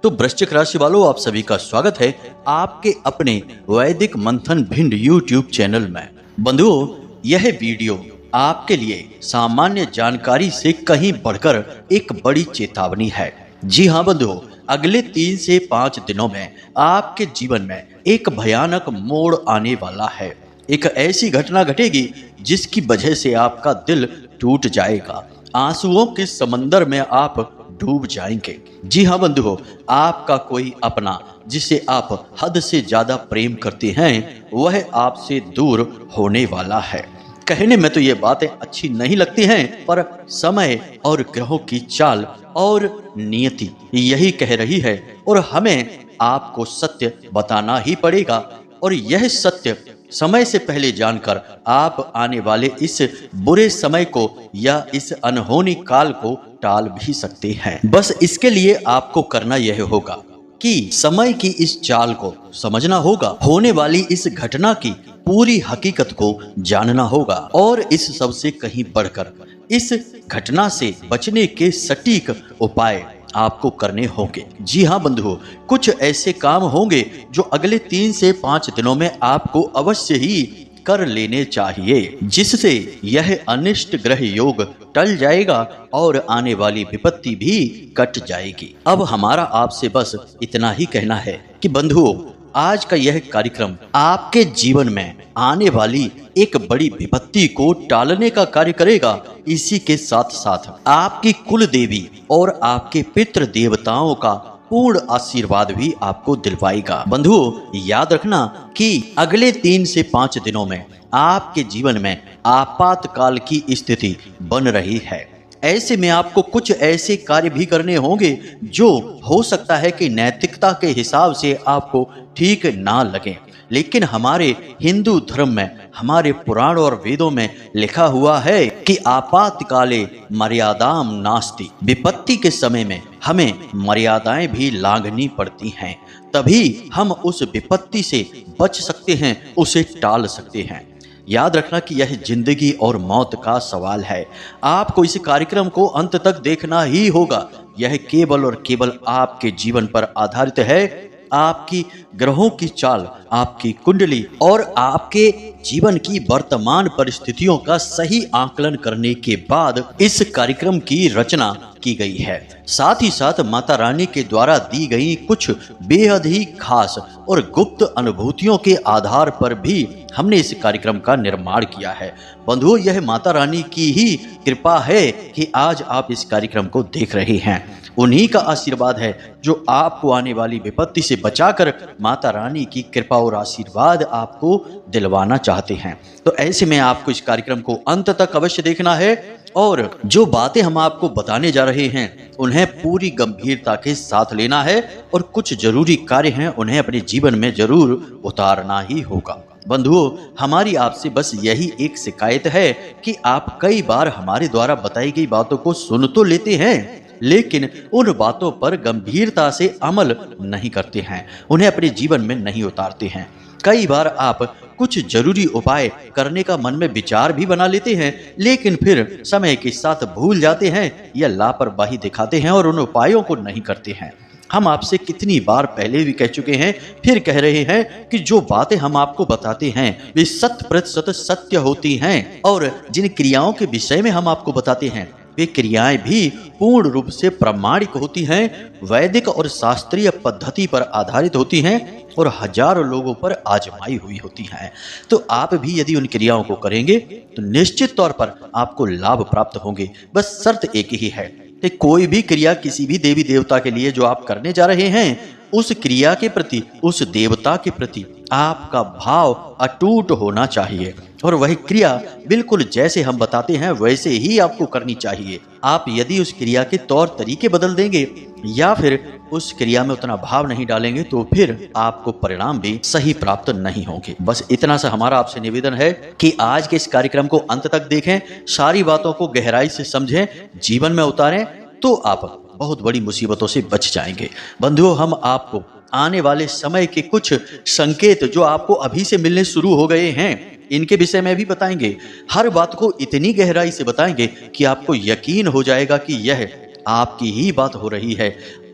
तो वृश्चिक राशि वालों, आप सभी का स्वागत है आपके अपने वैदिक मंथन भिंड यूट्यूब चैनल में। बंधुओं, यह वीडियो आपके लिए सामान्य जानकारी से कहीं बढ़कर एक बड़ी चेतावनी है। जी हाँ बंधुओं, अगले 3 से 5 दिनों में आपके जीवन में एक भयानक मोड़ आने वाला है। एक ऐसी घटना घटेगी जिसकी वजह से आपका दिल टूट जाएगा, आंसुओं के समंदर में आप डूब जाएंगे। जी हाँ बंधुओं, आपका कोई अपना जिसे आप हद से ज्यादा प्रेम करते हैं वह आपसे दूर होने वाला है। कहने में तो ये बातें अच्छी नहीं लगती हैं, पर समय और ग्रहों की चाल और नियति यही कह रही है और हमें आपको सत्य बताना ही पड़ेगा। और यह सत्य समय से पहले जानकर आप आने वाले इस बुरे समय को या इस अनहोनी काल को टाल भी सकते हैं। बस इसके लिए आपको करना यह होगा कि समय की इस चाल को समझना होगा, होने वाली इस घटना की पूरी हकीकत को जानना होगा और इस सब से कहीं बढ़कर इस घटना से बचने के सटीक उपाय आपको करने होंगे। जी हाँ बंधुओं, कुछ ऐसे काम होंगे जो अगले 3 से 5 दिनों में आपको अवश्य ही कर लेने चाहिए, जिससे यह अनिष्ट ग्रह योग टल जाएगा और आने वाली विपत्ति भी कट जाएगी। अब हमारा आपसे बस इतना ही कहना है कि बंधुओं, आज का यह कार्यक्रम आपके जीवन में आने वाली एक बड़ी विपत्ति को टालने का कार्य करेगा। इसी के साथ साथ आपकी कुल देवी और आपके पितृ देवताओं का पूर्ण आशीर्वाद भी आपको दिलवाएगा। बंधुओं, याद रखना कि अगले 3 से 5 दिनों में आपके जीवन में आपातकाल की स्थिति बन रही है। ऐसे में आपको कुछ ऐसे कार्य भी करने होंगे जो हो सकता है कि नैतिकता के हिसाब से आपको ठीक ना लगे, लेकिन हमारे हिंदू धर्म में, हमारे पुराण और वेदों में लिखा हुआ है कि आपातकाले मर्यादाम नास्ति। विपत्ति के समय में हमें मर्यादाएं भी लांघनी पड़ती हैं, तभी हम उस विपत्ति से बच सकते हैं, उसे टाल सकते हैं। याद रखना कि यह जिंदगी और मौत का सवाल है। आपको इस कार्यक्रम को अंत तक देखना ही होगा। यह केवल और केवल आपके जीवन पर आधारित है। आपकी ग्रहों की चाल, आपकी कुंडली और आपके जीवन की वर्तमान परिस्थितियों का सही आकलन करने के बाद इस कार्यक्रम की रचना की गई है। साथ ही साथ माता रानी के द्वारा दी गई कुछ बेहद ही खास और गुप्त अनुभूतियों के आधार पर भी हमने इस कार्यक्रम का निर्माण किया है। बंधुओं, यह माता रानी की ही कृपा है कि आज आप इस कार्यक्रम को देख रहे हैं। उन्हीं का आशीर्वाद है जो आपको आने वाली विपत्ति से बचाकर माता रानी की कृपा और आशीर्वाद आपको दिलवाना चाहते हैं। तो ऐसे में आपको इस कार्यक्रम को अंत तक अवश्य देखना है और जो बातें हम आपको बताने जा रहे हैं उन्हें पूरी गंभीरता के साथ लेना है और कुछ जरूरी कार्य हैं उन्हें अपने जीवन में जरूर उतारना ही होगा। बंधुओं, हमारी आपसे बस यही एक शिकायत है कि आप कई बार हमारे द्वारा बताई गई बातों को सुन तो लेते हैं, लेकिन उन बातों पर गंभीरता से अमल नहीं करते हैं, उन्हें अपने जीवन में नहीं उतारते हैं। कई बार आप कुछ जरूरी उपाय करने का मन में विचार भी बना लेते हैं, लेकिन फिर समय के साथ भूल जाते हैं या लापरवाही दिखाते हैं और उन उपायों को नहीं करते हैं। हम आपसे कितनी बार पहले भी कह चुके हैं, फिर कह रहे हैं कि जो बातें हम आपको बताते हैं वे 100% सत्य होती हैं और जिन क्रियाओं के विषय में हम आपको बताते हैं वे क्रियाएं भी पूर्ण रूप से प्रामाणिक होती हैं, वैदिक और शास्त्रीय पद्धति पर आधारित होती हैं और हजारों लोगों पर आजमाई हुई होती हैं। तो आप भी यदि उन क्रियाओं को करेंगे तो निश्चित तौर पर आपको लाभ प्राप्त होंगे। बस शर्त एक ही है कि कोई भी क्रिया किसी भी देवी देवता के लिए जो आप करने जा रहे हैं, उस क्रिया के प्रति, उस देवता के प्रति आपका भाव अटूट होना चाहिए और वही क्रिया बिल्कुल जैसे हम बताते हैं वैसे ही आपको करनी चाहिए। आप यदि उस क्रिया के तौर तरीके बदल देंगे या फिर उस क्रिया में उतना भाव नहीं डालेंगे तो फिर आपको परिणाम भी सही प्राप्त नहीं होंगे। बस इतना सा हमारा आपसे निवेदन है कि आज के इस कार्यक्रम को अंत तक देखें, सारी बातों को गहराई से समझें, जीवन में उतारें, तो आप बहुत बड़ी मुसीबतों से बच जाएंगे। बंधुओं, हम आपको आने वाले समय के कुछ संकेत जो आपको अभी से मिलने शुरू हो गए हैं, इनके विषय में भी बताएंगे। हर बात को इतनी गहराई से बताएंगे कि आपको यकीन हो जाएगा कि यह आपकी ही बात हो रही है।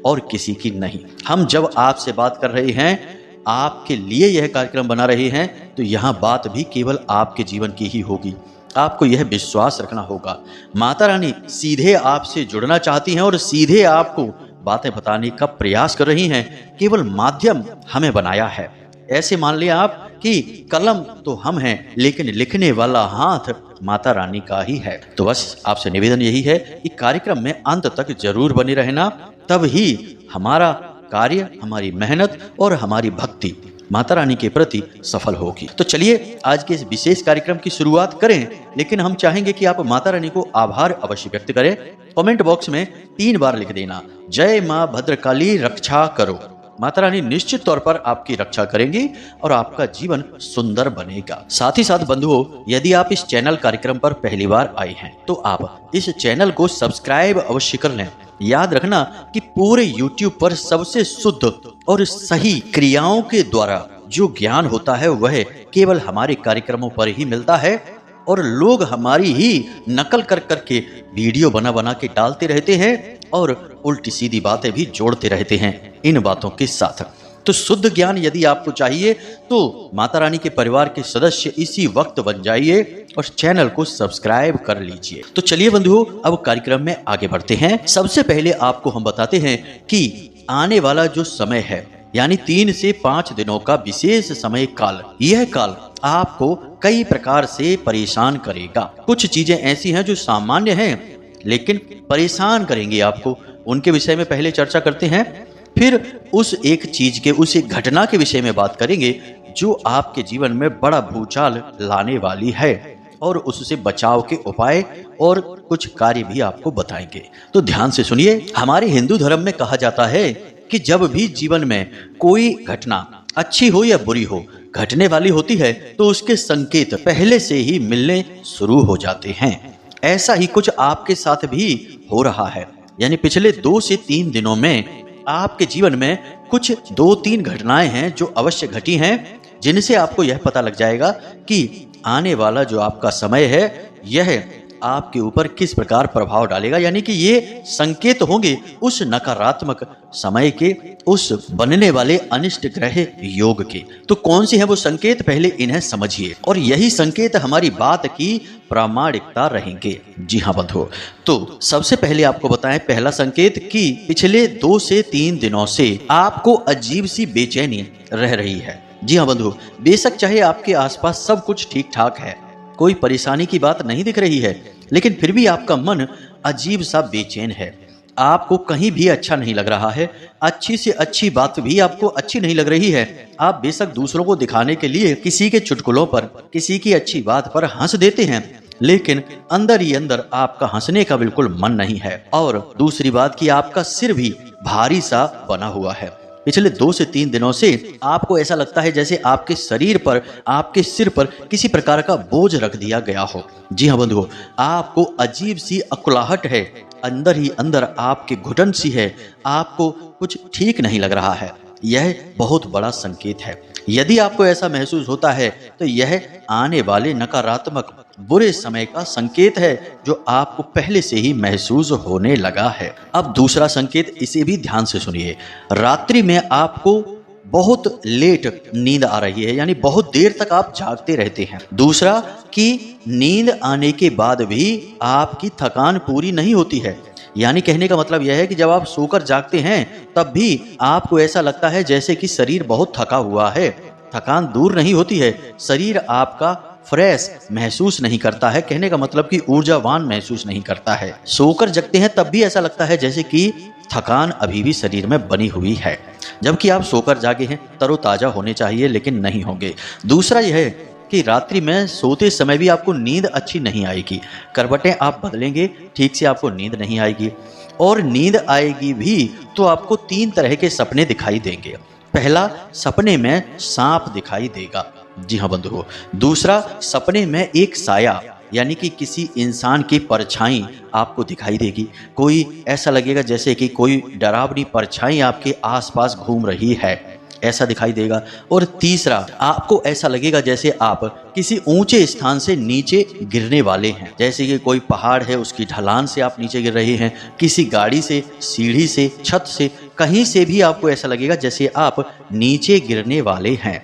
और किसी की नहीं। हम जब आपसे बात कर रहे हैं, आपके लिए यह कार्यक्रम बना रहे हैं, तो यहाँ बात भी केवल आपके जीवन की ही होगी। आपको यह विश्वास रखना होगा, माता रानी सीधे आपसे जुड़ना चाहती हैं और सीधे आपको बातें बताने का प्रयास कर रही हैं। केवल माध्यम हमें बनाया है। ऐसे मान लिया आप कि कलम तो हम हैं, लेकिन लिखने वाला हाथ माता रानी का ही है। तो बस आपसे निवेदन यही है कि कार्यक्रम में अंत तक जरूर बने रहना, तब ही हमारा कार्य, हमारी मेहनत और हमारी भक्ति माता रानी के प्रति सफल होगी। तो चलिए आज के इस विशेष कार्यक्रम की शुरुआत करें, लेकिन हम चाहेंगे कि आप माता रानी को आभार अवश्य व्यक्त करें। कमेंट बॉक्स में 3 बार लिख देना, जय मां भद्रकाली रक्षा करो। माता रानी निश्चित तौर पर आपकी रक्षा करेंगी और आपका जीवन सुंदर बनेगा। साथ ही साथ बंधुओं, यदि आप इस चैनल कार्यक्रम पर पहली बार आए हैं तो आप इस चैनल को सब्सक्राइब अवश्य कर लें। याद रखना कि पूरे YouTube पर सबसे शुद्ध और सही क्रियाओं के द्वारा जो ज्ञान होता है वह केवल हमारे कार्यक्रमों पर ही मिलता है, और लोग हमारी ही नकल कर करके वीडियो बना बना के डालते रहते हैं और उल्टी सीधी बातें भी जोड़ते रहते हैं इन बातों के साथ। तो शुद्ध ज्ञान यदि आपको चाहिए तो माता रानी के परिवार के सदस्य इसी वक्त बन जाइए और चैनल को सब्सक्राइब कर लीजिए। तो चलिए बंधुओं, अब कार्यक्रम में आगे बढ़ते हैं। सबसे पहले आपको हम बताते हैं कि आने वाला जो समय है, यानी 3 से 5 दिनों का विशेष समय काल, यह काल आपको कई प्रकार से परेशान करेगा। कुछ चीजें ऐसी हैं जो सामान्य हैं लेकिन परेशान करेंगी आपको, उनके विषय में पहले चर्चा करते हैं। फिर उस एक चीज के, उस एक घटना के विषय में बात करेंगे जो आपके जीवन में बड़ा भूचाल लाने वाली है, और उससे बचाव के उपाय और कुछ कार्य भी आपको बताएंगे। तो ध्यान से सुनिए। हमारे हिंदू धर्म में कहा जाता है कि जब भी जीवन में कोई घटना अच्छी हो या बुरी हो घटने वाली होती है तो उसके संकेत पहले से ही मिलने शुरू हो जाते हैं। ऐसा ही कुछ आपके साथ भी हो रहा है, यानी पिछले 2 से 3 दिनों में आपके जीवन में कुछ 2-3 घटनाएं हैं जो अवश्य घटी हैं, जिनसे आपको यह पता लग जाएगा कि आने वाला जो आपका समय है यह आपके ऊपर किस प्रकार प्रभाव डालेगा। यानी कि ये संकेत होंगे उस नकारात्मक समय के, उस बनने वाले अनिष्ट ग्रह योग के। तो कौन से हैं वो संकेत, पहले इन्हें समझिए, और यही संकेत हमारी बात की प्रामाणिकता रहेंगे। जी हाँ बंधुओं, तो सबसे पहले आपको बताएं पहला संकेत कि पिछले 2 से 3 दिनों से आपको अजीब सी बेचैनी रह रही है। जी हाँ बंधुओं, बेशक चाहे आपके आसपास सब कुछ ठीक ठाक है, कोई परेशानी की बात नहीं दिख रही है, लेकिन फिर भी आपका मन अजीब सा बेचैन है। आपको कहीं भी अच्छा नहीं लग रहा है, अच्छी से अच्छी बात भी आपको अच्छी नहीं लग रही है। आप बेशक दूसरों को दिखाने के लिए किसी के चुटकुलों पर, किसी की अच्छी बात पर हंस देते हैं, लेकिन अंदर ही अंदर आपका हंसने का बिल्कुल मन नहीं है। और दूसरी बात कि आपका सिर भी भारी सा बना हुआ है। पिछले 2 से 3 दिनों से आपको ऐसा लगता है जैसे आपके शरीर पर, आपके सिर पर किसी प्रकार का बोझ रख दिया गया हो। जी हाँ बंधुओं, आपको अजीब सी अकुलाहट है, अंदर ही अंदर आपके घुटन सी है, आपको कुछ ठीक नहीं लग रहा है। यह बहुत बड़ा संकेत है। यदि आपको ऐसा महसूस होता है तो यह आने वाले नकारात्मक बुरे समय का संकेत है जो आपको पहले से ही महसूस होने लगा है। अब दूसरा संकेत, इसे भी ध्यान से सुनिए। रात्रि में आपको बहुत लेट नींद आ रही है, यानी बहुत देर तक आप जागते रहते हैं। दूसरा कि नींद आने के बाद भी आपकी थकान पूरी नहीं होती है, यानी कहने का मतलब यह है कि जब आप सोकर जागते हैं तब भी आपको ऐसा लगता है जैसे कि शरीर बहुत थका हुआ है। थकान दूर नहीं होती है, शरीर आपका फ्रेश महसूस नहीं करता है, कहने का मतलब कि ऊर्जावान महसूस नहीं करता है। सोकर जगते हैं तब भी ऐसा लगता है जैसे कि थकान अभी भी शरीर में बनी हुई है, जबकि आप सोकर जागे हैं, तरोताजा होने चाहिए लेकिन नहीं होंगे। दूसरा यह है कि रात्रि में सोते समय भी आपको नींद अच्छी नहीं आएगी। करवटें आप बदलेंगे, ठीक से आपको नींद नहीं आएगी, और नींद आएगी भी तो आपको 3 तरह के सपने दिखाई देंगे। पहला, सपने में सांप दिखाई देगा। जी हाँ बंधुओं। दूसरा, सपने में एक साया, यानी कि किसी इंसान की परछाई आपको दिखाई देगी। कोई ऐसा लगेगा जैसे कि कोई डरावनी परछाई आपके आसपास घूम रही है। ऐसा दिखाई देगा। और तीसरा, आपको ऐसा लगेगा जैसे आप किसी ऊंचे स्थान से नीचे गिरने वाले हैं, जैसे कि कोई पहाड़ है उसकी ढलान से आप नीचे गिर रहे हैं, किसी गाड़ी से, सीढ़ी से, छत से, कहीं से भी आपको ऐसा लगेगा जैसे आप नीचे गिरने वाले हैं।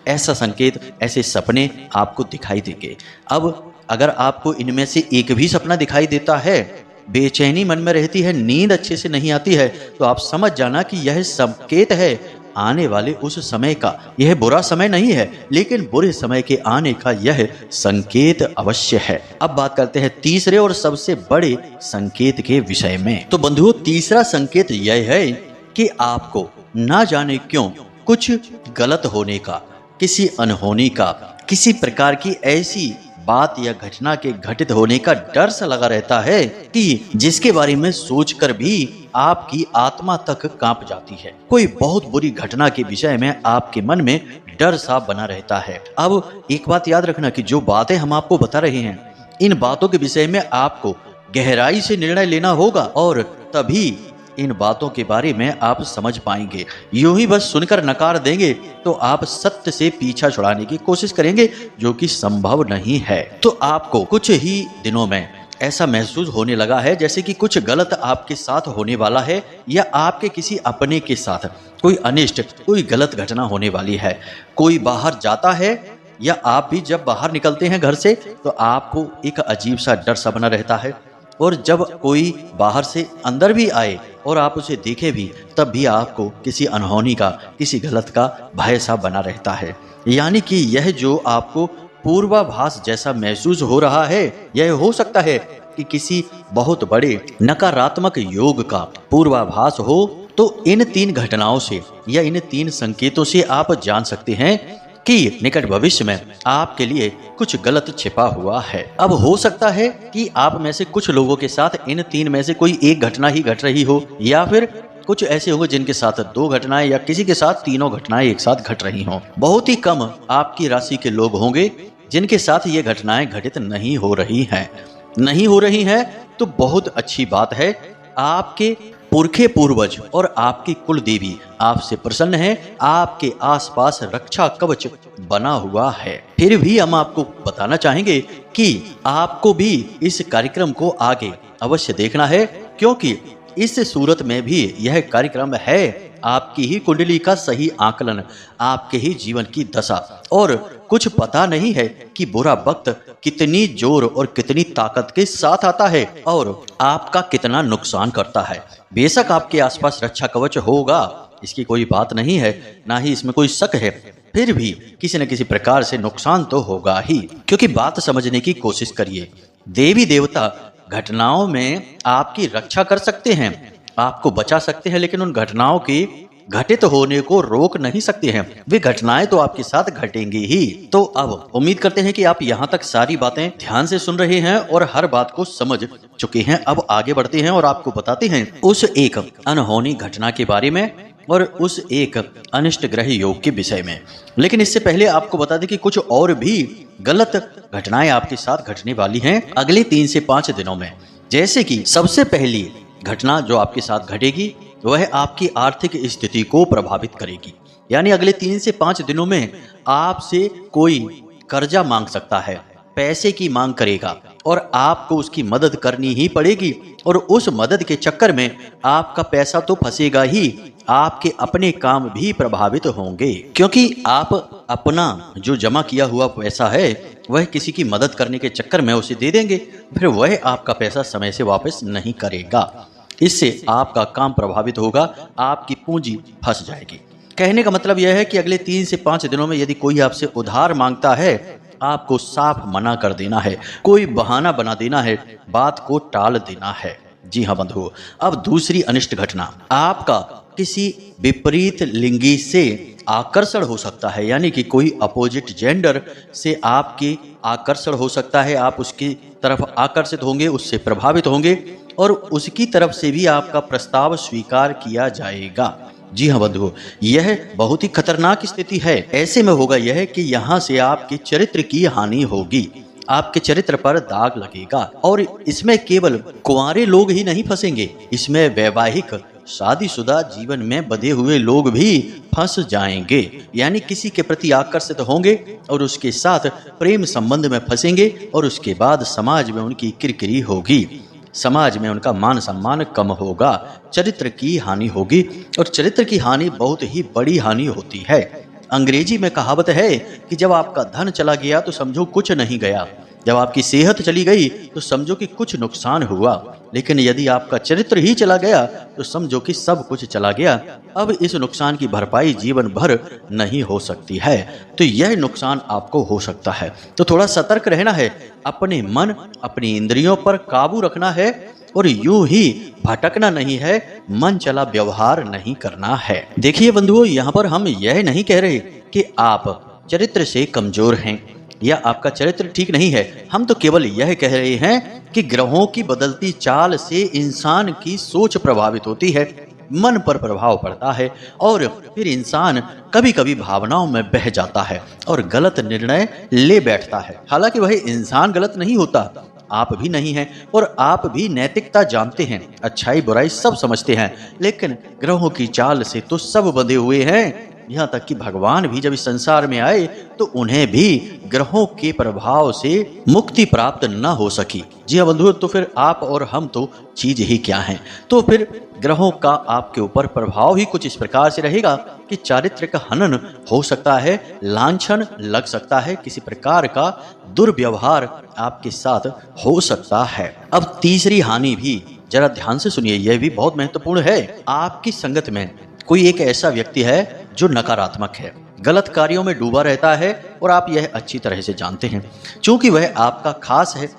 ऐसा संकेत, ऐसे सपने आपको दिखाई देंगे। अब अगर आपको इनमें से एक भी सपना दिखाई देता है, बेचैनी मन में रहती है, नींद अच्छे से नहीं आती है, तो आप समझ जाना कि यह संकेत है आने वाले उस समय का। यह बुरा समय नहीं है, लेकिन बुरे समय के आने का यह संकेत अवश्य है। अब बात करते हैं तीसरे और सबसे बड़े संकेत के विषय में। तो बंधुओं, तीसरा संकेत यह है कि आपको ना जाने क्यों कुछ गलत होने का, किसी अनहोनी का, किसी प्रकार की ऐसी बात या घटना के घटित होने का डर सा लगा रहता है कि जिसके बारे में सोचकर भी आपकी आत्मा तक कांप जाती है। कोई बहुत बुरी घटना के विषय में आपके मन में डर सा बना रहता है। अब एक बात याद रखना कि जो बातें हम आपको बता रहे हैं, इन बातों के विषय में आपको गहराई से निर्णय लेना होगा और तभी इन बातों के बारे में आप समझ पाएंगे। यूं ही बस सुनकर नकार देंगे तो आप सत्य से पीछा छुड़ाने की कोशिश करेंगे, जो कि संभव नहीं है। तो आपको कुछ ही दिनों में ऐसा महसूस होने लगा है जैसे कि कुछ गलत आपके साथ होने वाला है, या आपके किसी अपने के साथ कोई अनिष्ट, कोई गलत घटना होने वाली है। कोई बाहर जाता है या आप भी जब बाहर निकलते हैं घर से तो आपको एक अजीब सा डर सा बना रहता है, और जब कोई बाहर से अंदर भी आए और आप उसे देखें भी, तब भी आपको किसी अनहोनी का, किसी गलत का भय सा बना रहता है। यानी कि यह जो आपको पूर्वाभास जैसा महसूस हो रहा है, यह हो सकता है कि किसी बहुत बड़े नकारात्मक योग का पूर्वाभास हो। तो इन 3 घटनाओं से या इन 3 संकेतों से आप जान सकते हैं कि निकट भविष्य में आपके लिए कुछ गलत छिपा हुआ है। अब हो सकता है कि आप में से कुछ लोगों के साथ इन 3 में से कोई एक घटना ही घट रही हो, या फिर कुछ ऐसे होंगे जिनके साथ 2 घटनाएं या किसी के साथ तीनों घटनाएं एक साथ घट रही हों। बहुत ही कम आपकी राशि के लोग होंगे जिनके साथ ये घटनाएं घटित नहीं हो रही हैं। तो बहुत अच्छी बात है। आपके पुरखे पूर्वज और आपकी कुल देवी आपसे प्रसन्न है, आपके आसपास रक्षा कवच बना हुआ है। फिर भी हम आपको बताना चाहेंगे कि आपको भी इस कार्यक्रम को आगे अवश्य देखना है, क्योंकि इस सूरत में भी यह कार्यक्रम है आपकी ही कुंडली का सही आकलन, आपके ही जीवन की दशा। और कुछ पता नहीं है कि बुरा वक्त कितनी जोर और कितनी ताकत के साथ आता है और आपका कितना नुकसान करता है। बेशक आपके आसपास रक्षा कवच होगा, इसकी कोई बात नहीं है, ना ही इसमें कोई शक है, फिर भी किसी न किसी प्रकार से नुकसान तो होगा ही। क्योंकि बात समझने की कोशिश करिए, देवी देवता घटनाओं में आपकी रक्षा कर सकते हैं, आपको बचा सकते हैं, लेकिन उन घटनाओं के घटित होने को रोक नहीं सकते हैं। वे घटनाएं तो आपके साथ घटेंगी ही। तो अब उम्मीद करते हैं कि आप यहाँ तक सारी बातें ध्यान से सुन रहे हैं और हर बात को समझ चुके हैं। अब आगे बढ़ते हैं और आपको बताते हैं उस एक अनहोनी घटना के बारे में और उस एक अनिष्ट ग्रह योग के विषय में। लेकिन इससे पहले आपको बता दें कि कुछ और भी गलत घटनाएं आपके साथ घटने वाली हैं अगले 3 से 5 दिनों में। जैसे कि सबसे पहली घटना जो आपके साथ घटेगी वह आपकी आर्थिक स्थिति को प्रभावित करेगी। यानी अगले 3 से 5 दिनों में आपसे कोई कर्जा मांग सकता है, पैसे की मांग करेगा और आपको उसकी मदद करनी ही पड़ेगी। और उस मदद के चक्कर में आपका पैसा तो फंसेगा ही, आपके अपने काम भी प्रभावित होंगे, क्योंकि आप अपना जो जमा किया हुआ पैसा है वह किसी की मदद करने के चक्कर में उसे दे देंगे, फिर वह आपका पैसा समय से वापस नहीं करेगा। इससे आपका काम प्रभावित होगा, आपकी पूंजी फंस जाएगी। कहने का मतलब यह है कि अगले 3 से 5 दिनों में यदि कोई आपसे उधार मांगता है, आपको साफ मना कर देना है, कोई बहाना बना देना है, बात को टाल देना है। जी हाँ बंधुओं, अब दूसरी अनिष्ट घटना, आपका किसी विपरीत लिंगी से आकर्षण हो सकता है। यानी कि कोई अपोजिट जेंडर से आपकी आकर्षण हो सकता है, आप उसकी तरफ आकर्षित होंगे, उससे प्रभावित होंगे और उसकी तरफ से भी आपका प्रस्ताव स्वीकार किया जाएगा। जी हाँ बंधुओं, यह बहुत ही खतरनाक स्थिति है। ऐसे में होगा यह कि यहाँ से आपके चरित्र की हानि होगी, आपके चरित्र पर दाग लगेगा। और इसमें केवल कुंवारे लोग ही नहीं फंसेंगे, इसमें वैवाहिक शादीशुदा जीवन में बंधे हुए लोग भी फंस जाएंगे, यानी किसी के प्रति आकर्षित होंगे और उसके साथ प्रेम संबंध में फंसेंगे और उसके बाद समाज में उनकी किरकिरी होगी, समाज में उनका मान सम्मान कम होगा, चरित्र की हानि होगी। और चरित्र की हानि बहुत ही बड़ी हानि होती है। अंग्रेजी में कहावत है कि जब आपका धन चला गया तो समझो कुछ नहीं गया, जब आपकी सेहत चली गई तो समझो कि कुछ नुकसान हुआ, लेकिन यदि आपका चरित्र ही चला गया तो समझो कि सब कुछ चला गया। अब इस नुकसान की भरपाई जीवन भर नहीं हो सकती है, तो यह नुकसान आपको हो सकता है। तो थोड़ा सतर्क रहना है, अपने मन अपनी इंद्रियों पर काबू रखना है और यूं ही भटकना नहीं है, मन चला व्यवहार नहीं करना है। देखिए बंधुओं, यहाँ पर हम यह नहीं कह रहे कि आप चरित्र से कमजोर हैं या आपका चरित्र ठीक नहीं है, हम तो केवल यह कह रहे हैं कि ग्रहों की बदलती चाल से इंसान की सोच प्रभावित होती है, मन पर प्रभाव पड़ता है और फिर इंसान कभी कभी भावनाओं में बह जाता है और गलत निर्णय ले बैठता है। हालांकि वह इंसान गलत नहीं होता, आप भी नहीं हैं और आप भी नैतिकता जानते हैं, अच्छाई बुराई सब समझते हैं, लेकिन ग्रहों की चाल से तो सब बंधे हुए हैं। यहाँ तक कि भगवान भी जब इस संसार में आए तो उन्हें भी ग्रहों के प्रभाव से मुक्ति प्राप्त न हो सकी। जी हाँ बंधुओं, तो फिर आप और हम तो चीज ही क्या हैं। तो फिर ग्रहों का आपके ऊपर प्रभाव ही कुछ इस प्रकार से रहेगा कि चारित्र्य का हनन हो सकता है, लांछन लग सकता है, किसी प्रकार का दुर्व्यवहार आपके साथ हो सकता है। अब तीसरी हानि भी जरा ध्यान से सुनिए, यह भी बहुत महत्वपूर्ण है। आपकी संगत में कोई एक ऐसा व्यक्ति है जो नकारात्मक है, गलत कार्यों में डूबा रहता है और आप यह अच्छी तरह से जानते हैं। चूंकि वह आपका खास है,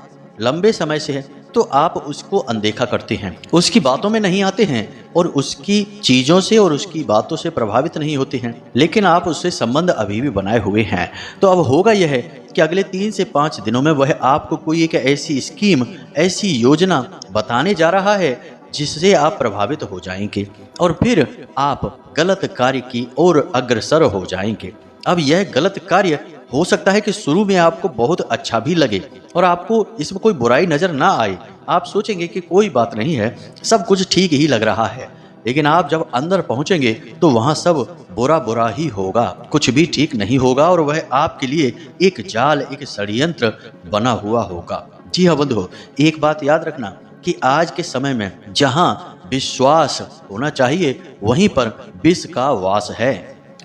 लंबे समय से है, तो आप उसको अनदेखा करते हैं, उसकी बातों में नहीं आते हैं और उसकी चीजों से और उसकी बातों से प्रभावित नहीं होते हैं, लेकिन आप उससे संबंध अभी भी बनाए हुए हैं। तो अब होगा यह कि अगले 3 से 5 दिनों में वह आपको कोई एक ऐसी स्कीम, ऐसी योजना बताने जा रहा है जिससे आप प्रभावित हो जाएंगे और फिर आप गलत कार्य की ओर अग्रसर हो जाएंगे। अब यह गलत कार्य हो सकता है कि शुरू में आपको बहुत अच्छा भी लगे और आपको इसमें कोई बुराई नजर ना आए, आप सोचेंगे कि कोई बात नहीं है, सब कुछ ठीक ही लग रहा है, लेकिन आप जब अंदर पहुंचेंगे तो वहां सब बुरा बुरा ही होगा, कुछ भी ठीक नहीं होगा और वह आपके लिए एक जाल, एक षड्यंत्र बना हुआ होगा। जी हाँ बंधुओं, एक बात याद रखना कि आज के समय में जहां विश्वास होना चाहिए वहीं पर विष का वास है।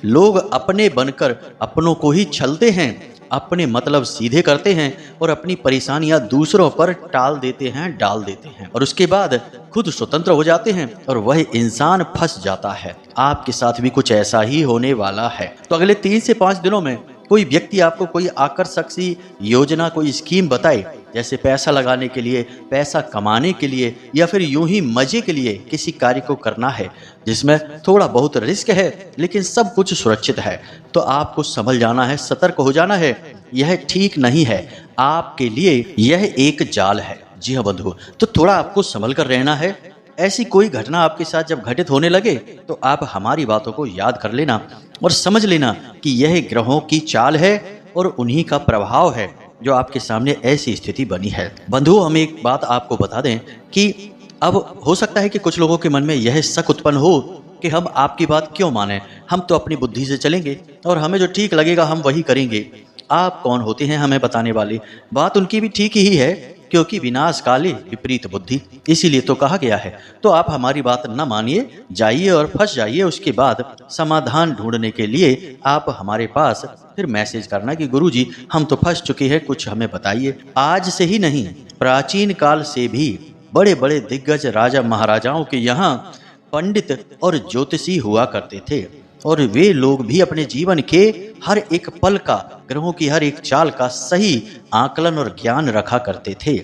लोग अपने बनकर अपनों को ही छलते हैं, अपने मतलब सीधे करते हैं और अपनी परेशानियां दूसरों पर टाल देते हैं, डाल देते हैं और उसके बाद खुद स्वतंत्र हो जाते हैं और वह इंसान फंस जाता है। आपके साथ भी कुछ ऐसा ही होने वाला है। तो अगले 3 से 5 दिनों में कोई व्यक्ति आपको कोई आकर्षक सी योजना, कोई स्कीम बताए, जैसे पैसा लगाने के लिए, पैसा कमाने के लिए या फिर यूं ही मजे के लिए किसी कार्य को करना है जिसमें थोड़ा बहुत रिस्क है लेकिन सब कुछ सुरक्षित है, तो आपको संभल जाना है, सतर्क हो जाना है। यह ठीक नहीं है, आपके लिए यह एक जाल है। जी हाँ बंधु, तो थोड़ा आपको संभल कर रहना है। ऐसी कोई घटना आपके साथ जब घटित होने लगे तो आप हमारी बातों को याद कर लेना और समझ लेना कि यह ग्रहों की चाल है और उन्हीं का प्रभाव है जो आपके सामने ऐसी स्थिति बनी है। बंधुओं, हम एक बात आपको बता दें कि अब हो सकता है कि कुछ लोगों के मन में यह शक उत्पन्न हो कि हम आपकी बात क्यों माने, हम तो अपनी बुद्धि से चलेंगे और हमें जो ठीक लगेगा हम वही करेंगे। आप कौन होते हैं हमें बताने वाले? बात उनकी भी ठीक ही है, क्योंकि विनाश काले विपरीत बुद्धि, इसीलिए तो कहा गया है। तो आप हमारी बात न मानिए, जाइए और फंस जाइए। उसके बाद समाधान ढूंढने के लिए आप हमारे पास फिर मैसेज करना कि गुरुजी हम तो फंस चुके हैं, कुछ हमें बताइए। आज से ही नहीं, प्राचीन काल से भी बड़े बड़े दिग्गज राजा महाराजाओं के यहाँ पंडित और ज्योतिषी हुआ करते थे और वे लोग भी अपने जीवन के हर एक पल का, ग्रहों की हर एक चाल का सही आकलन और ज्ञान रखा करते थे।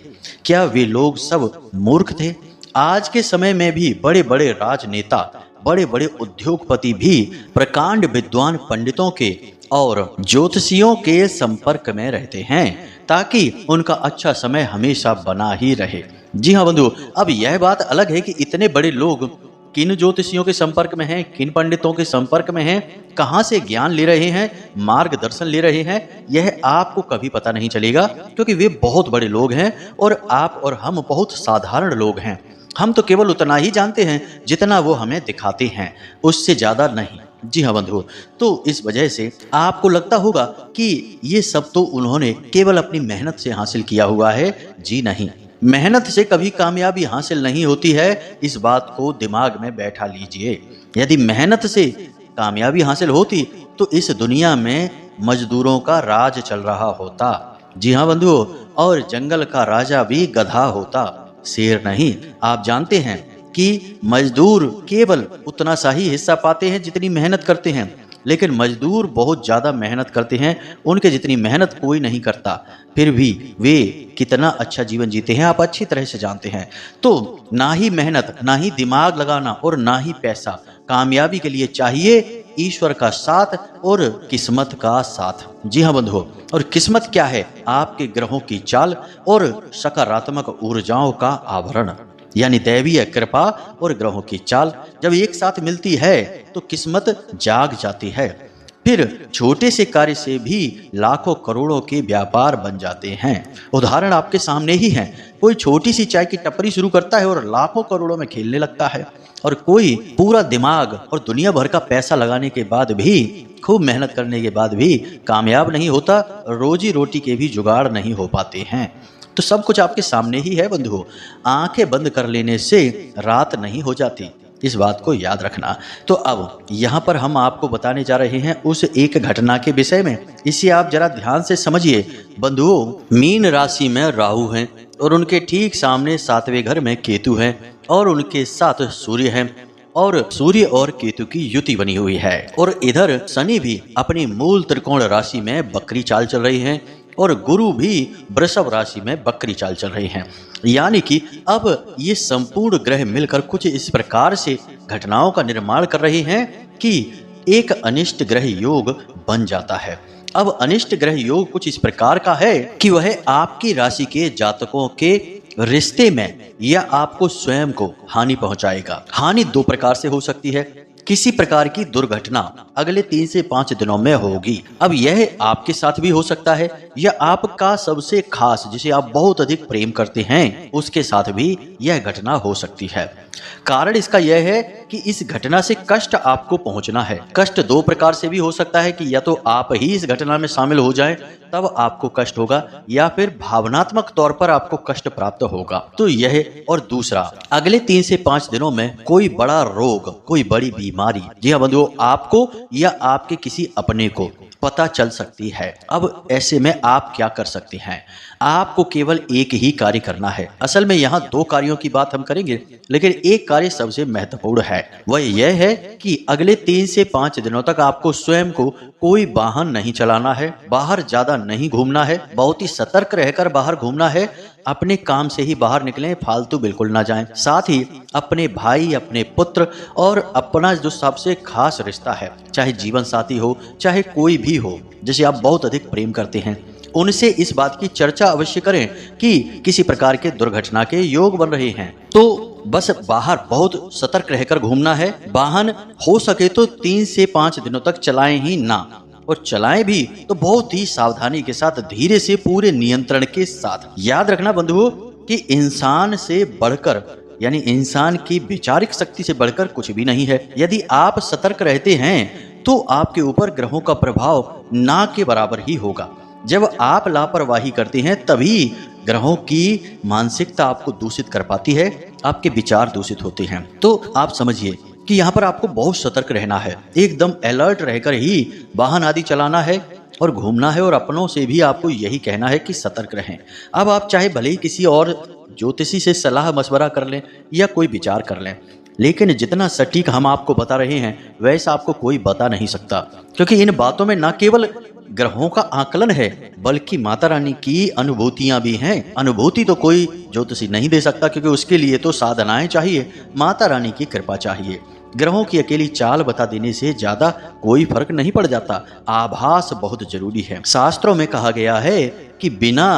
क्या वे लोग सब मूर्ख थे? आज के समय में भी बड़े बड़े राजनेता, बड़े बड़े उद्योगपति भी प्रकांड विद्वान पंडितों के और ज्योतिषियों के संपर्क में रहते हैं ताकि उनका अच्छा समय हमेशा बना ही रहे। जी हाँ बंधु, अब यह बात अलग है कि इतने बड़े लोग किन ज्योतिषियों के संपर्क में हैं, किन पंडितों के संपर्क में हैं, कहाँ से ज्ञान ले रहे हैं, मार्गदर्शन ले रहे हैं, यह आपको कभी पता नहीं चलेगा, क्योंकि वे बहुत बड़े लोग हैं और आप और हम बहुत साधारण लोग हैं। हम तो केवल उतना ही जानते हैं जितना वो हमें दिखाते हैं, उससे ज़्यादा नहीं। जी हाँ बंधुओं, तो इस वजह से आपको लगता होगा कि ये सब तो उन्होंने केवल अपनी मेहनत से हासिल किया हुआ है। जी नहीं, मेहनत से कभी कामयाबी हासिल नहीं होती है, इस बात को दिमाग में बैठा लीजिए। यदि मेहनत से कामयाबी हासिल होती तो इस दुनिया में मजदूरों का राज चल रहा होता। जी हाँ बंधुओं, और जंगल का राजा भी गधा होता, शेर नहीं। आप जानते हैं कि मजदूर केवल उतना सा ही हिस्सा पाते हैं जितनी मेहनत करते हैं, लेकिन मजदूर बहुत ज़्यादा मेहनत करते हैं, उनके जितनी मेहनत कोई नहीं करता, फिर भी वे कितना अच्छा जीवन जीते हैं आप अच्छी तरह से जानते हैं। तो ना ही मेहनत, ना ही दिमाग लगाना और ना ही पैसा, कामयाबी के लिए चाहिए ईश्वर का साथ और किस्मत का साथ। जी हाँ बंधुओं, और किस्मत क्या है? आपके ग्रहों की चाल और सकारात्मक ऊर्जाओं का आवरण, यानी दैवीय कृपा और ग्रहों की चाल जब एक साथ मिलती है तो किस्मत जाग जाती है। फिर छोटे से कार्य से भी लाखों करोड़ों के व्यापार बन जाते हैं। उदाहरण आपके सामने ही है। कोई छोटी सी चाय की टपरी शुरू करता है और लाखों करोड़ों में खेलने लगता है, और कोई पूरा दिमाग और दुनिया भर का पैसा लगाने के बाद भी, खूब मेहनत करने के बाद भी कामयाब नहीं होता, रोजी रोटी के भी जुगाड़ नहीं हो पाते हैं। तो सब कुछ आपके सामने ही है बंधुओं। आंखें बंद कर लेने से रात नहीं हो जाती, इस बात को याद रखना। तो अब यहाँ पर हम आपको बताने जा रहे हैं उस एक घटना के विषय में, इसे आप जरा ध्यान से समझिए। बंधुओं, मीन राशि में राहु हैं और उनके ठीक सामने 7वें घर में केतु हैं और उनके साथ सूर्य हैं, और सूर्य और केतु की युति बनी हुई है। और इधर शनि भी अपनी मूल त्रिकोण राशि में बकरी चाल चल रही हैं और गुरु भी वृषभ राशि में बकरी चाल चल रही हैं। यानी कि अब ये संपूर्ण ग्रह मिलकर कुछ इस प्रकार से घटनाओं का निर्माण कर रहे हैं कि एक अनिष्ट ग्रह योग बन जाता है। अब अनिष्ट ग्रह योग कुछ इस प्रकार का है कि वह आपकी राशि के जातकों के रिश्ते में या आपको स्वयं को हानि पहुंचाएगा। हानि दो प्रकार से हो सकती है। किसी प्रकार की दुर्घटना अगले 3 से 5 दिनों में होगी। अब यह आपके साथ भी हो सकता है या आपका सबसे खास, जिसे आप बहुत अधिक प्रेम करते हैं, उसके साथ भी यह घटना हो सकती है। कारण इसका यह है कि इस घटना से कष्ट आपको पहुंचना है। कष्ट दो प्रकार से भी हो सकता है कि या तो आप ही इस घटना में शामिल हो जाएं तब आपको कष्ट होगा, या फिर भावनात्मक तौर पर आपको कष्ट प्राप्त होगा। तो यह, और दूसरा, अगले 3 से 5 दिनों में कोई बड़ा रोग, कोई बड़ी बीमारी, जी हाँ बंधुओं, आपको या आपके किसी अपने को पता चल सकती है। अब ऐसे में आप क्या कर सकते हैं? आपको केवल एक ही कार्य करना है। असल में यहाँ 2 कार्यों की बात हम करेंगे, लेकिन एक कार्य सबसे महत्वपूर्ण है। वह यह है कि अगले 3 से 5 दिनों तक आपको स्वयं को कोई वाहन नहीं चलाना है, बाहर ज्यादा नहीं घूमना है, बहुत ही सतर्क रहकर बाहर घूमना है। अपने काम से ही बाहर निकलें, फालतू बिल्कुल ना जाएं। साथ ही अपने भाई, अपने पुत्र और अपना जो सबसे खास रिश्ता है, चाहे जीवन साथी हो, चाहे कोई भी हो जिसे आप बहुत अधिक प्रेम करते हैं, उनसे इस बात की चर्चा अवश्य करें कि किसी प्रकार के दुर्घटना के योग बन रहे हैं। तो बस बाहर बहुत सतर्क रहकर घूमना है। वाहन हो सके तो 3 से 5 दिनों तक चलाएं ही ना, और चलाएं भी तो बहुत ही सावधानी के साथ, धीरे से, पूरे नियंत्रण के साथ। याद रखना बंधुओं कि इंसान से बढ़कर, यानी इंसान की वैचारिक शक्ति से बढ़कर कुछ भी नहीं है। यदि आप सतर्क रहते हैं तो आपके ऊपर ग्रहों का प्रभाव ना के बराबर ही होगा। जब आप लापरवाही करते हैं तभी ग्रहों की मानसिकता आपको दूषित कर पाती है, आपके विचार दूषित होते हैं। तो आप समझिए कि यहाँ पर आपको बहुत सतर्क रहना है, एकदम अलर्ट रहकर ही वाहन आदि चलाना है और घूमना है, और अपनों से भी आपको यही कहना है कि सतर्क रहें। अब आप चाहे भले ही किसी और ज्योतिषी से सलाह मशवरा कर लें या कोई विचार कर लें, लेकिन जितना सटीक हम आपको बता रहे हैं वैसा आपको कोई बता नहीं सकता, क्योंकि इन बातों में न केवल ग्रहों का आकलन है बल्कि माता रानी की अनुभूतियां भी हैं। अनुभूति तो कोई ज्योतिषी नहीं दे सकता, क्योंकि उसके लिए तो साधनाएं चाहिए, माता रानी की कृपा चाहिए। ग्रहों की अकेली चाल बता देने से ज्यादा कोई फर्क नहीं पड़ जाता। आभास बहुत जरूरी है। शास्त्रों में कहा गया है कि बिना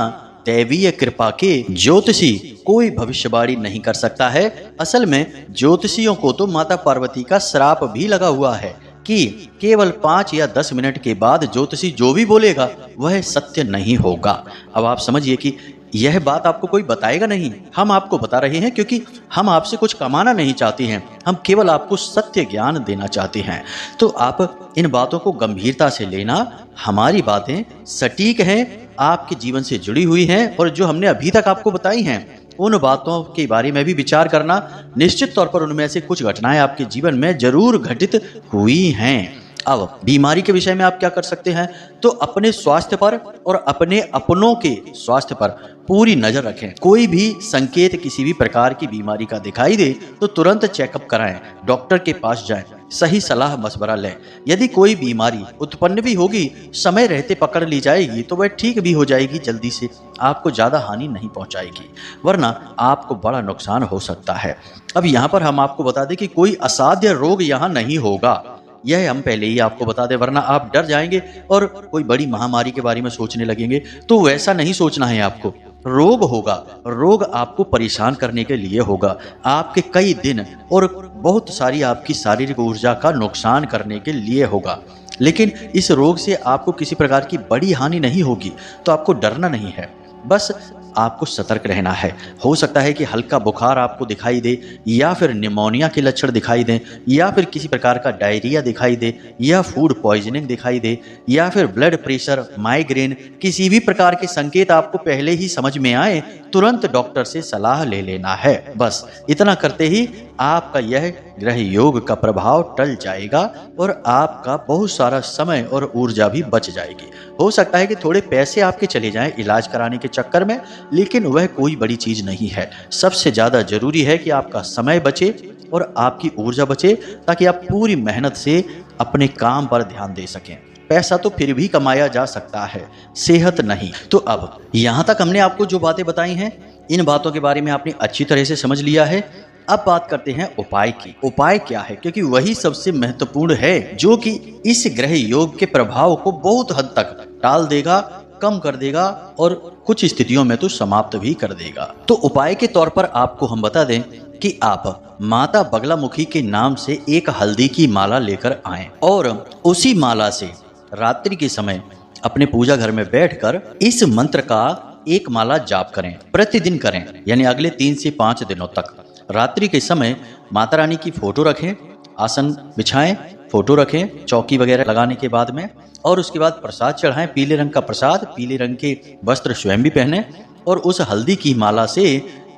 दैवीय कृपा के ज्योतिषी कोई भविष्यवाणी नहीं कर सकता है। असल में ज्योतिषियों को तो माता पार्वती का श्राप भी लगा हुआ है कि केवल 5 या 10 मिनट के बाद ज्योतिषी जो भी बोलेगा वह सत्य नहीं होगा। अब आप समझिए कि यह बात आपको कोई बताएगा नहीं, हम आपको बता रहे हैं क्योंकि हम आपसे कुछ कमाना नहीं चाहते हैं, हम केवल आपको सत्य ज्ञान देना चाहते हैं। तो आप इन बातों को गंभीरता से लेना, हमारी बातें सटीक हैं, आपके जीवन से जुड़ी हुई हैं और जो हमने अभी तक आपको बताई हैं उन बातों के बारे में भी विचार करना। निश्चित तौर पर उनमें से कुछ घटनाएं आपके जीवन में जरूर घटित हुई हैं। अब बीमारी के विषय में आप क्या कर सकते हैं, तो अपने स्वास्थ्य पर और अपने अपनों के स्वास्थ्य पर पूरी नजर रखें। कोई भी संकेत किसी भी प्रकार की बीमारी का दिखाई दे तो तुरंत चेकअप कराएं, डॉक्टर के पास जाएं, सही सलाह मशवरा लें। यदि कोई बीमारी उत्पन्न भी होगी, समय रहते पकड़ ली जाएगी तो वह ठीक भी हो जाएगी जल्दी से, आपको ज्यादा हानि नहीं पहुंचाएगी, वरना आपको बड़ा नुकसान हो सकता है। अब यहाँ पर हम आपको बता दें कि कोई असाध्य रोग यहाँ नहीं होगा, यह हम पहले ही आपको बता दें, वरना आप डर जाएंगे और कोई बड़ी महामारी के बारे में सोचने लगेंगे। तो वैसा नहीं सोचना है आपको। रोग होगा, रोग आपको परेशान करने के लिए होगा, आपके कई दिन और बहुत सारी आपकी शारीरिक ऊर्जा का नुकसान करने के लिए होगा। लेकिन इस रोग से आपको किसी प्रकार की बड़ी हानि नहीं होगी, तो आपको डरना नहीं है, बस आपको सतर्क रहना है। हो सकता है कि हल्का बुखार आपको दिखाई दे, या फिर निमोनिया के लक्षण दिखाई दें, या फिर किसी प्रकार का डायरिया दिखाई दे, या फूड पॉइजनिंग दिखाई दे, या फिर ब्लड प्रेशर, माइग्रेन, किसी भी प्रकार के संकेत आपको पहले ही समझ में आए, तुरंत डॉक्टर से सलाह ले लेना है। बस इतना करते ही आपका यह ग्रह योग का प्रभाव टल जाएगा और आपका बहुत सारा समय और ऊर्जा भी बच जाएगी। हो सकता है कि थोड़े पैसे आपके चले जाएं इलाज कराने के चक्कर में, लेकिन वह कोई बड़ी चीज नहीं है। सबसे ज्यादा जरूरी है कि आपका समय बचे और आपकी ऊर्जा बचे, ताकि आप पूरी मेहनत से अपने काम पर ध्यान दे सकें। पैसा तो फिर भी कमाया जा सकता है, सेहत नहीं। तो अब यहाँ तक हमने आपको जो बातें बताई हैं, इन बातों के बारे में आपने अच्छी तरह से समझ लिया है। अब बात करते हैं उपाय की। उपाय क्या है, क्योंकि वही सबसे महत्वपूर्ण है, जो कि इस ग्रह योग के प्रभाव को बहुत हद तक टाल देगा, कम कर देगा और कुछ स्थितियों में तो समाप्त भी कर देगा। तो उपाय के तौर पर आपको हम बता दें कि आप माता बगलामुखी के नाम से एक हल्दी की माला लेकर आएं और उसी माला से रात्रि के समय अपने पूजा घर में बैठकर इस मंत्र का एक माला जाप करें। प्रतिदिन करें, यानी अगले 3 से 5 दिनों तक। रात्रि के समय माता रानी की फोटो रखें, आसन बिछाएं, फोटो रखें चौकी वगैरह लगाने के बाद में, और उसके बाद प्रसाद चढ़ाएं, पीले रंग का प्रसाद, पीले रंग के वस्त्र स्वयं भी पहने और उस हल्दी की माला से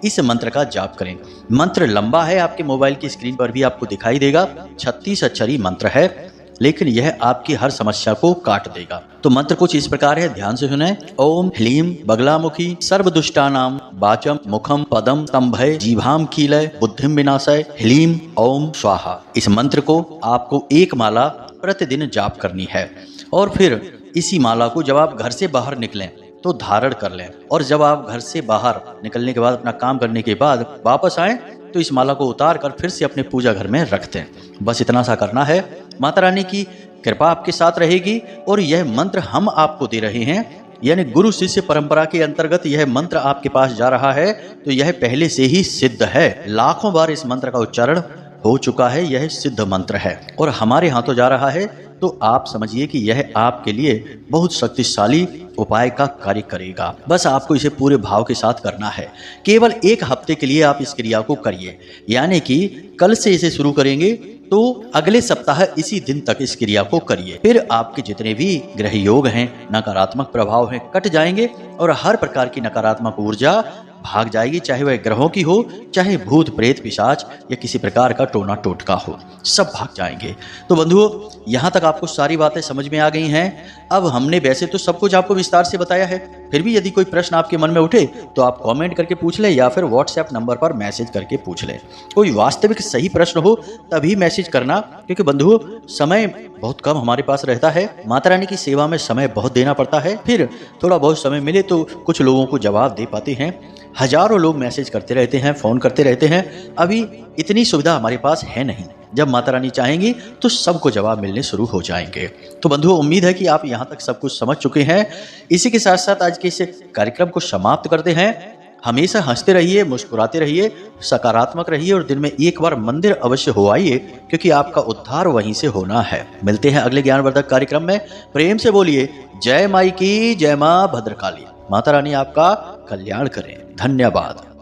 इस मंत्र का जाप करें। मंत्र लंबा है, आपके मोबाइल की स्क्रीन पर भी आपको दिखाई देगा। 36 अक्षरी मंत्र है, लेकिन यह आपकी हर समस्या को काट देगा। तो मंत्र कुछ इस प्रकार है, ध्यान से सुने। ओम ह्लीम बगलामुखी सर्वदुष्टानाम वाचम मुखम पदम स्तंभय जीभाम कीलय बुद्धिम विनाशय ह्लीम ओम स्वाहा। इस मंत्र को आपको एक माला प्रतिदिन जाप करनी है और फिर इसी माला को जब आप घर से बाहर निकलें तो धारण कर लें, और जब आप घर से बाहर निकलने के बाद अपना काम करने के बाद वापस आएं तो इस माला को उतार कर फिर से अपने पूजा घर में रख दें। बस इतना सा करना है। माता रानी की कृपा आपके साथ रहेगी और यह मंत्र हम आपको दे रहे हैं, यानी गुरु शिष्य परंपरा के अंतर्गत यह मंत्र आपके पास जा रहा है, तो यह पहले से ही सिद्ध है। लाखों बार इस मंत्र का उच्चारण हो चुका है, यह सिद्ध मंत्र है और हमारे हाथों जा रहा है। तो आप समझिए कि यह आपके लिए बहुत शक्तिशाली उपाय का कार्य करेगा। बस आपको इसे पूरे भाव के साथ करना है। केवल 1 हफ्ते के लिए आप इस क्रिया को करिए, यानी कि कल से इसे शुरू करेंगे तो अगले सप्ताह इसी दिन तक इस क्रिया को करिए। फिर आपके जितने भी ग्रह योग हैं, नकारात्मक प्रभाव हैं, कट जाएंगे और हर प्रकार की नकारात्मक ऊर्जा भाग जाएगी, चाहे वह ग्रहों की हो, चाहे भूत प्रेत पिशाच या किसी प्रकार का टोना टोटका हो, सब भाग जाएंगे। तो बंधुओं, यहाँ तक आपको सारी बातें समझ में आ गई हैं। अब हमने वैसे तो सब कुछ आपको विस्तार से बताया है, फिर भी यदि कोई प्रश्न आपके मन में उठे तो आप कमेंट करके पूछ लें या फिर व्हाट्सएप नंबर पर मैसेज करके पूछ लें। कोई वास्तविक सही प्रश्न हो तभी मैसेज करना, क्योंकि बंधुओं समय बहुत कम हमारे पास रहता है। माता रानी की सेवा में समय बहुत देना पड़ता है, फिर थोड़ा बहुत समय मिले तो कुछ लोगों को जवाब दे पाते हैं। हजारों लोग मैसेज करते रहते हैं, फोन करते रहते हैं। अभी इतनी सुविधा हमारे पास है नहीं। जब माता रानी चाहेंगी तो सबको जवाब मिलने शुरू हो जाएंगे। तो बंधुओं, उम्मीद है कि आप यहाँ तक सब कुछ समझ चुके हैं। इसी के साथ साथ आज के इस कार्यक्रम को समाप्त करते हैं। हमेशा हंसते रहिए, मुस्कुराते रहिए, सकारात्मक रहिए और दिन में एक बार मंदिर अवश्य हो आइए, क्योंकि आपका उद्धार वहीं से होना है। मिलते हैं अगले ज्ञानवर्धक कार्यक्रम में। प्रेम से बोलिए जय माई की, जय मां भद्रकाली। माता रानी आपका कल्याण करें। धन्यवाद।